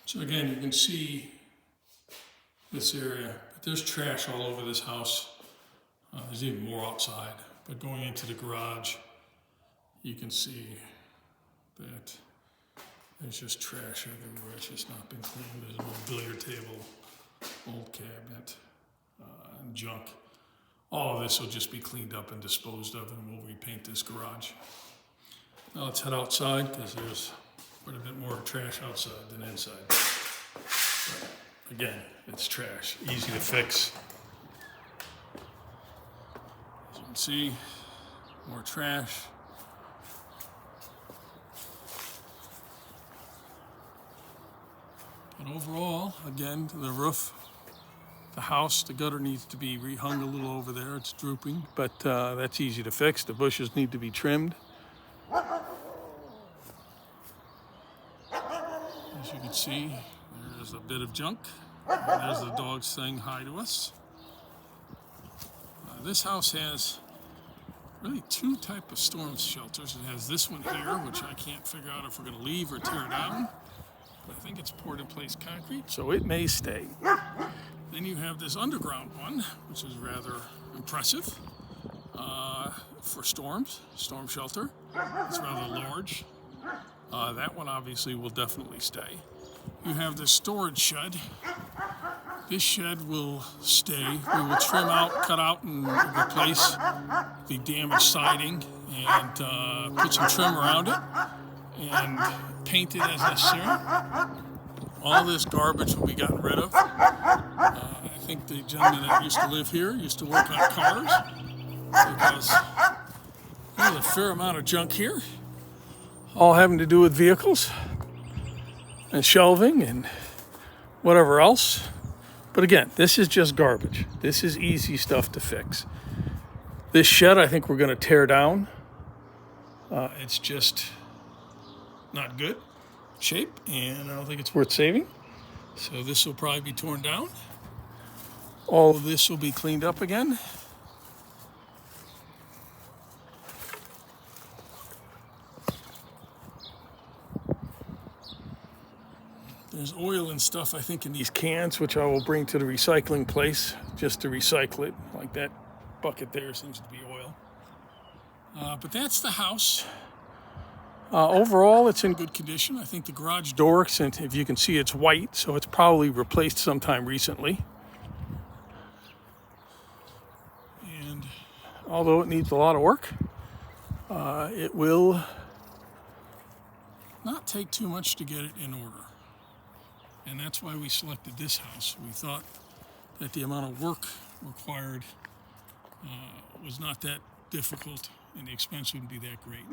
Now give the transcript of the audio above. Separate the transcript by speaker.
Speaker 1: So again, you can see this area, but there's trash all over this house. There's even more outside, but going into the garage, you can see that there's just trash everywhere. It's just not been cleaned. There's an old billiard table, old cabinet, and junk. All of this will just be cleaned up and disposed of, and we'll repaint this garage. Now let's head outside, because there's quite a bit more trash outside than inside. But again, it's trash, easy to fix. As you can see, more trash. But overall, again, the roof, the house, the gutter needs to be rehung a little over there. It's drooping, but that's easy to fix. The bushes need to be trimmed. As you can see, there's a bit of junk. And there's the dogs saying hi to us. This house has really two types of storm shelters. It has this one here, which I can't figure out if we're going to leave or tear down. But I think it's poured in place concrete, so it may stay. Then you have this underground one, which is rather impressive for storms, storm shelter. It's rather large. That one obviously will definitely stay. You have this storage shed. This shed will stay. We will trim out, cut out, and replace the damaged siding and put some trim around it and paint it as necessary. All this garbage will be gotten rid of. I think the gentleman that used to live here used to work on cars, because there's a fair amount of junk here, all having to do with vehicles and shelving and whatever else. But again, this is just garbage. This is easy stuff to fix. This shed, I think we're going to tear down. It's just not good shape, and I don't think it's worth saving. So this will probably be torn down. All of this will be cleaned up again. There's oil and stuff, I think, in these cans, which I will bring to the recycling place just to recycle it. Like that bucket there seems to be oil. But that's the house. Overall, it's in good condition. I think the garage door, since if you can see, it's white, so it's probably replaced sometime recently. And although it needs a lot of work, it will not take too much to get it in order. And that's why we selected this house. We thought that the amount of work required was not that difficult, and the expense wouldn't be that great.